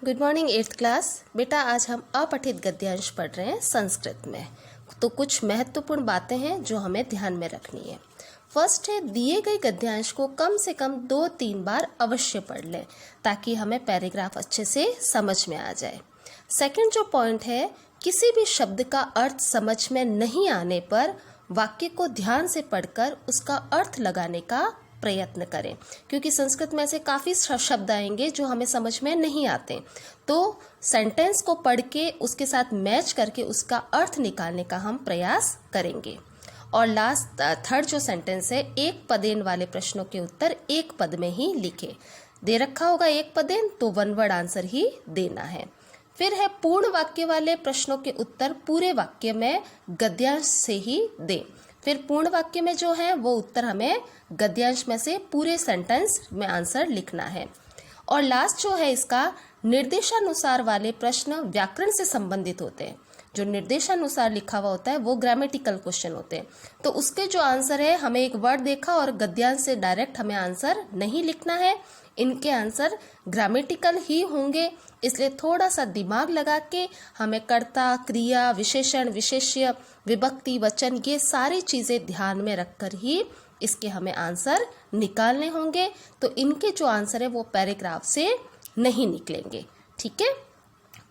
Good morning eighth class. बेटा आज हम अपठित गद्यांश पढ़ रहे हैं संस्कृत में। तो कुछ महत्वपूर्ण बातें हैं जो हमें ध्यान में रखनी है। फर्स्ट है, दिए गए गद्यांश को कम से कम 2-3 बार अवश्य पढ़ लें ताकि हमें पैराग्राफ अच्छे से समझ में आ जाए। सेकंड जो पॉइंट है, किसी भी शब्द का अर्थ समझ में नहीं आने पर वाक्य को ध्यान से पढ़कर उसका अर्थ लगाने का प्रयत्न करें, क्योंकि संस्कृत में ऐसे काफ़ी शब्द आएंगे जो हमें समझ में नहीं आते। तो सेंटेंस को पढ़ के उसके साथ मैच करके उसका अर्थ निकालने का हम प्रयास करेंगे। और लास्ट थर्ड जो सेंटेंस है, एक पदेन वाले प्रश्नों के उत्तर एक पद में ही लिखे। दे रखा होगा एक पदेन तो वन वर्ड आंसर ही देना है। फिर है, पूर्ण वाक्य वाले प्रश्नों के उत्तर पूरे वाक्य में गद्यांश से ही दें। फिर पूर्ण वाक्य में जो है वो उत्तर हमें गद्यांश में से पूरे सेंटेंस में आंसर लिखना है। और लास्ट जो है इसका, निर्देशानुसार वाले प्रश्न व्याकरण से संबंधित होते हैं। जो निर्देशानुसार लिखा हुआ होता है वो ग्रामेटिकल क्वेश्चन होते हैं। तो उसके जो आंसर है, हमें एक वर्ड देखा और गद्यांश से डायरेक्ट हमें आंसर नहीं लिखना है। इनके आंसर ग्रामेटिकल ही होंगे, इसलिए थोड़ा सा दिमाग लगा के हमें कर्ता, क्रिया, विशेषण, विशेष्य, विभक्ति, वचन, ये सारी चीज़ें ध्यान में रखकर ही इसके हमें आंसर निकालने होंगे। तो इनके जो आंसर है वो पैराग्राफ से नहीं निकलेंगे। ठीक है।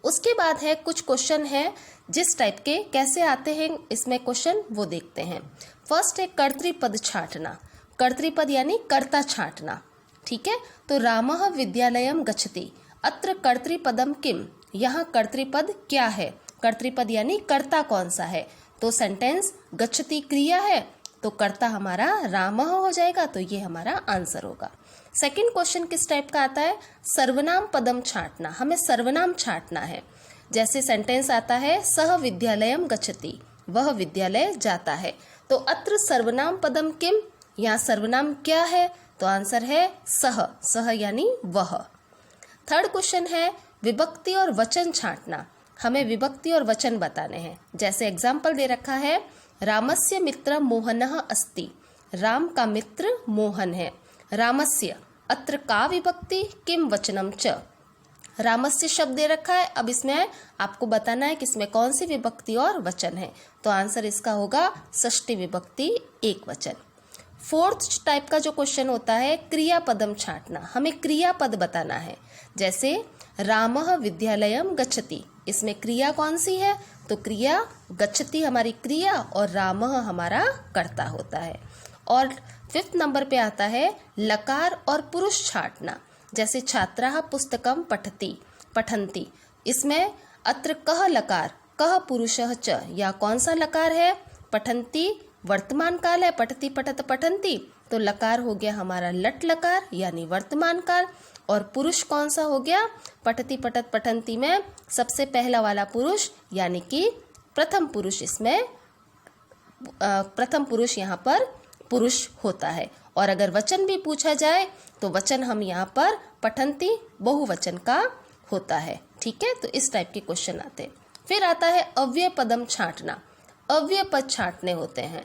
उसके बाद है, कुछ क्वेश्चन है जिस टाइप के कैसे आते हैं इसमें क्वेश्चन, वो देखते हैं। फर्स्ट है, कर्तृपद छांटना। कर्तृपद यानी कर्ता छांटना। ठीक है। तो रामः विद्यालयम गच्छति, अत्र कर्तृपदम किम, यहाँ कर्तृपद क्या है। कर्तृपद यानी कर्ता कौन सा है। तो सेंटेंस गच्छति क्रिया है तो कर्ता हमारा रामः हो जाएगा, तो ये हमारा आंसर होगा। सेकंड क्वेश्चन किस टाइप का आता है, सर्वनाम पदम छांटना। हमें सर्वनाम छांटना है। जैसे सेंटेंस आता है, सह विद्यालयम गच्छति, वह विद्यालय जाता है। तो अत्र सर्वनाम पदम किम, यहाँ सर्वनाम क्या है, तो आंसर है सह। सह यानी वह। थर्ड क्वेश्चन है, विभक्ति और वचन छांटना। हमें विभक्ति और वचन बताने हैं। जैसे एग्जाम्पल दे रखा है, रामस्य मित्र मोहनः अस्ति, राम का मित्र मोहन है। रामस्य, अत्र का विभक्ति, किम वचनम च। रामस्य शब्द दे रखा है, अब इसमें आपको बताना है कि इसमें कौन सी विभक्ति और वचन है। तो आंसर इसका होगा षष्ठी विभक्ति एक वचन। फोर्थ टाइप का जो क्वेश्चन होता है, क्रियापदम छांटना। हमें क्रियापद बताना है। जैसे रामः विद्यालयम गच्छति, इसमें क्रिया कौन सी है, तो क्रिया गच्छति हमारी क्रिया और रामः हमारा कर्ता होता है। और फिफ्थ नंबर पे आता है, लकार और पुरुष छांटना। जैसे छात्राः पुस्तकम पठति, पठन्ति, इसमें अत्र कह लकार, कह पुरुषः च, या कौन सा लकार है, पठन्ति वर्तमान काल है, पठति पठत पठन्ति, तो लकार हो गया हमारा लट लकार यानी वर्तमान काल। और पुरुष कौन सा हो गया, पठति पठत पठन्ति में सबसे पहला वाला पुरुष यानी कि प्रथम पुरुष, इसमें प्रथम पुरुष यहाँ पर पुरुष होता है। और अगर वचन भी पूछा जाए तो वचन हम यहाँ पर पठन्ति बहुवचन का होता है। ठीक है। तो इस टाइप के क्वेश्चन आते हैं। फिर आता है अव्यय पदम छांटना। अव्यय पद छांटने होते हैं।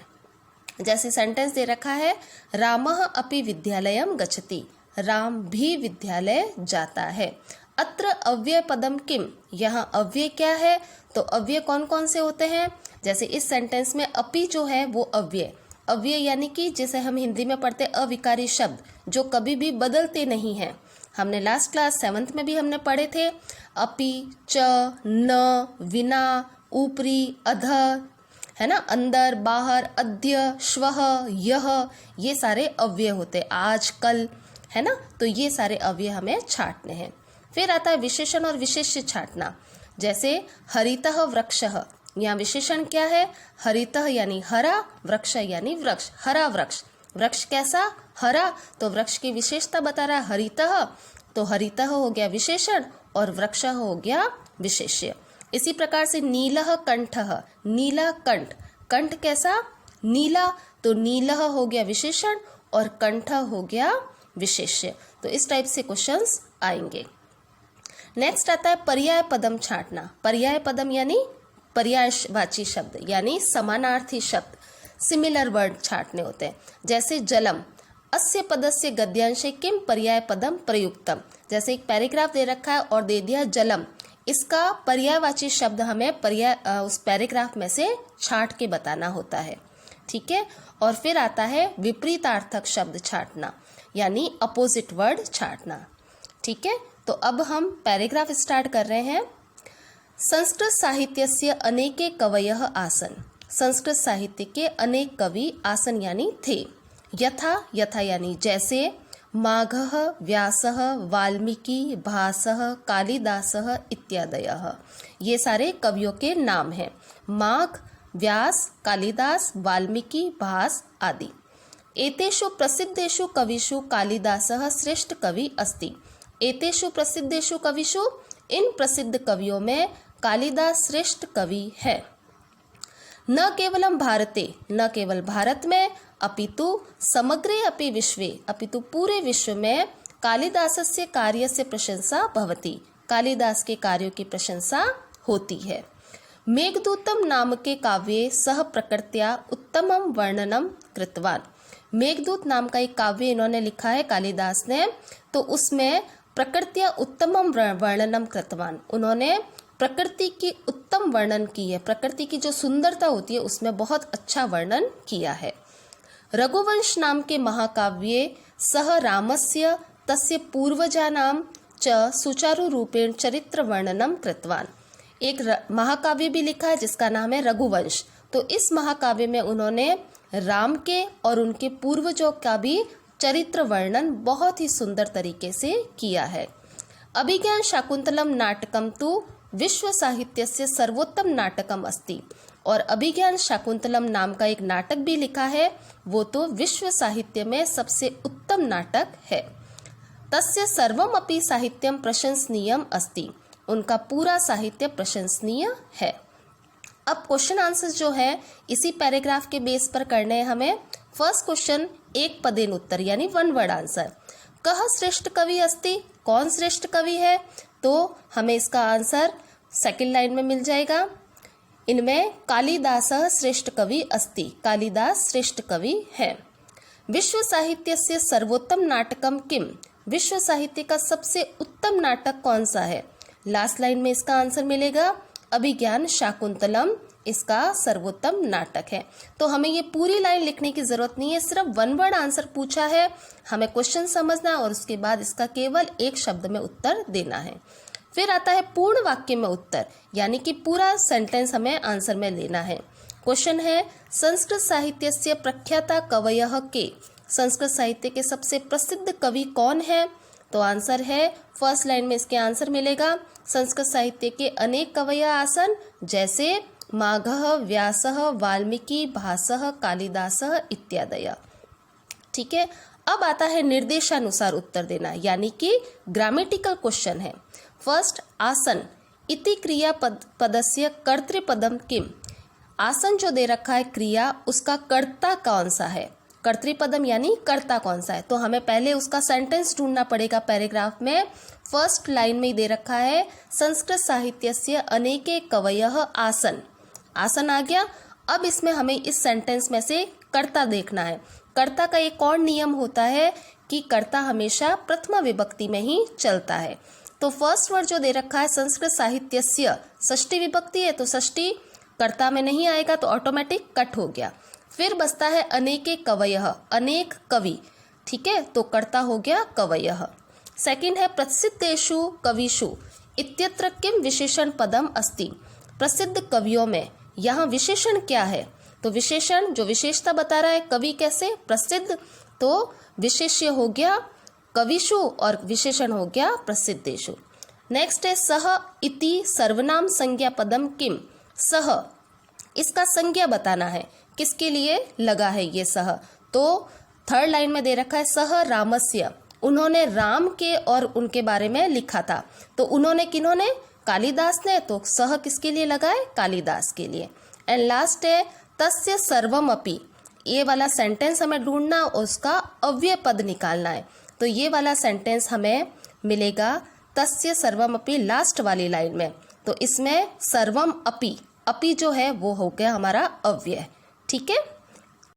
जैसे सेंटेंस दे रखा है, रामः अपि विद्यालयम गच्छति, राम भी विद्यालय जाता है। अत्र अव्यय पदम किम, यहाँ अव्यय क्या है, तो अव्यय कौन कौन से होते हैं। जैसे इस सेंटेंस में अपि जो है वो अव्यय, अव्यय यानी कि जैसे हम हिंदी में पढ़ते अविकारी शब्द जो कभी भी बदलते नहीं हैं। हमने लास्ट क्लास 7th में भी हमने पढ़े थे, अपि, च, न, विना, ऊपरी, अधः, है ना, अंदर, बाहर, अद्य, श्वः, यह, ये सारे अव्यय होते, आज, कल, है ना। तो ये सारे अव्यय हमें छांटने हैं। फिर आता है विशेषण और विशेष्य छांटना। जैसे हरितः वृक्षः, यहाँ विशेषण क्या है, हरितः यानी हरा, वृक्ष यानी वृक्ष, हरा वृक्ष। वृक्ष कैसा, हरा, तो वृक्ष की विशेषता बता रहा है हरितः, तो हरितः हो गया विशेषण और वृक्ष हो गया विशेष्य। इसी प्रकार से नीलः कंठः, नीला कंठ, कंठ कैसा, नीला, तो नीलः हो गया विशेषण और कंठ हो गया विशेष्य। तो इस टाइप से क्वेश्चंस आएंगे। नेक्स्ट आता है पर्याय पदम छांटना। पर्याय पदम यानी पर्यायवाची शब्द यानी समानार्थी शब्द, सिमिलर वर्ड छांटने होते हैं। जैसे जलम, अस्य पदस्य गद्यांशे किम पर्याय पदम प्रयुक्तम। जैसे एक पैराग्राफ दे रखा है और दे दिया जलम, इसका पर्यायवाची शब्द हमें उस पैराग्राफ में से छांट के बताना होता है। ठीक है, और फिर आता है विपरीतार्थक शब्द छांटना, यानी अपोजिट वर्ड छांटना। ठीक है, तो अब हम पैराग्राफ स्टार्ट कर रहे हैं। संस्कृत साहित्यस्य अनेके कवयः आसन्। संस्कृत साहित्य के अनेक कवि आसन यानी थे। यथा, यथा यानी जैसे, माघः, व्यासः, वाल्मीकि, भासः, कालिदासः इत्यादयः, ये सारे कवियों के नाम हैं। माघ, व्यास, कालिदास, वाल्मीकि, भास आदि। एतेषु प्रसिद्धेषु कविषु कालिदासः श्रेष्ठ कवि अस्ति। एतेषु प्रसिद्धेषु कविषु, इन प्रसिद्ध कवियों में कालिदास श्रेष्ठ कवि है। न केवलम भारते, न केवल भारत में, अपितु समग्रे अपि विश्वे, अपितु पूरे विश्व में कालिदासस्य कार्यस्य प्रशंसा भवति, कालिदास के कार्यों की प्रशंसा होती है। मेघदूतम नाम के काव्ये सह प्रकृत्या उत्तमम वर्णनम कृतवान। मेघदूत नाम का एक काव्य इन्होंने लिखा है कालिदास ने, तो उसमें प्रकृत्या उत्तमम वर्णनम कृतवान, उन्होंने प्रकृति की उत्तम वर्णन की है, प्रकृति की जो सुंदरता होती है उसमें बहुत अच्छा वर्णन किया है। रघुवंश नाम के महाकाव्ये सह रामस्य तस्य पूर्वजानां च सुचारु रूपेण चरित्र वर्णनम कृतवान। एक महाकाव्य भी लिखा है जिसका नाम है रघुवंश, तो इस महाकाव्य में उन्होंने राम के और उनके पूर्वजों का भी चरित्र वर्णन बहुत ही सुंदर तरीके से किया है। अभिज्ञान शाकुंतलम नाटकम तु विश्व साहित्यस्य सर्वोत्तम नाटकम अस्ति। और अभिज्ञान शाकुंतलम नाम का एक नाटक भी लिखा है, वो तो विश्व साहित्य में सबसे उत्तम नाटक है। तस्य सर्वम अपि साहित्यम प्रशंसनीयम अस्ति, उनका पूरा साहित्य प्रशंसनीय है। अब क्वेश्चन आंसर्स जो है इसी पैराग्राफ के बेस पर करने हैं हमें। फर्स्ट क्वेश्चन एक पदेन उत्तर यानी वन वर्ड आंसर। कह श्रेष्ठ कवि अस्ति, कौन श्रेष्ठ कवि है, तो हमें इसका आंसर सेकंड लाइन में मिल जाएगा। इनमें कालिदास श्रेष्ठ कवि अस्ति, कालिदास श्रेष्ठ कवि है। विश्व साहित्यस्य सर्वोत्तम नाटकम किम, विश्व साहित्य का सबसे उत्तम नाटक कौन सा है। लास्ट लाइन में इसका आंसर मिलेगा अभिज्ञान शाकुंतलम, इसका सर्वोत्तम नाटक है। तो हमें ये पूरी लाइन लिखने की जरूरत नहीं है, सिर्फ वन वर्ड आंसर पूछा है, हमें क्वेश्चन समझना और उसके बाद इसका केवल एक शब्द में उत्तर देना है। फिर आता है पूर्ण वाक्य में उत्तर, यानी कि पूरा सेंटेंस हमें आंसर में लेना है। क्वेश्चन है संस्कृत साहित्य से प्रख्याता कवयः के, संस्कृत साहित्य के सबसे प्रसिद्ध कवि कौन है, तो आंसर है फर्स्ट लाइन में इसके आंसर मिलेगा संस्कृत साहित्य के अनेक कवयः आसन, जैसे माघः, व्यासः, वाल्मीकि, भासः, कालिदासः इत्यादयः। ठीक है, अब आता है निर्देशानुसार उत्तर देना, यानी कि ग्रामेटिकल क्वेश्चन है। फर्स्ट, आसन इति क्रिया पदस्य कर्तृपदम किम। आसन जो दे रखा है क्रिया, उसका कर्ता कौन सा है, कर्तृपदम यानी कर्ता कौन सा है, तो हमें पहले उसका सेंटेंस ढूंढना पड़ेगा पैराग्राफ में। फर्स्ट लाइन में ही दे रखा है संस्कृत साहित्यस्य अनेके कवयः आसन, आसन आ गया। अब इसमें हमें इस सेंटेंस में से कर्ता देखना है। कर्ता का एक और नियम होता है कि कर्ता हमेशा प्रथमा विभक्ति में ही चलता है। तो फर्स्ट वर्ड जो दे रखा है संस्कृत साहित्यस्य, षष्ठी विभक्ति है तो षष्ठी कर्ता में नहीं आएगा, तो ऑटोमेटिक कट हो गया। फिर बचता है अनेके कवयः, अनेक कवि, ठीक है, तो कर्ता हो गया कवयः। सेकंड है प्रसिद्धेषु कविषु इत्यत्र किम विशेषण पदम अस्ति। प्रसिद्ध कवियों में यहाँ विशेषण क्या है, तो विशेषण जो विशेषता बता रहा है कवि कैसे प्रसिद्ध, तो विशेष्य हो गया कविषु और विशेषण हो गया प्रसिद्धेषु। नेक्स्ट है सह इति सर्वनाम संज्ञा पदम किम। सह, इसका संज्ञा बताना है, किसके लिए लगा है ये सह, तो थर्ड लाइन में दे रखा है सह रामस्य, उन्होंने राम के और उनके बारे में लिखा था, तो उन्होंने किन्होंने, कालिदास ने, तो सह किसके लिए लगा है, कालिदास के लिए। एंड लास्ट है तस्य सर्वम अपि, ये वाला सेंटेंस हमें ढूंढना और उसका अव्यय पद निकालना है, तो ये वाला सेंटेंस हमें मिलेगा तस्य सर्वम अपि लास्ट वाली लाइन में, तो इसमें सर्वम अपि, अपि जो है वो हो गया हमारा अव्यय। ठीक है।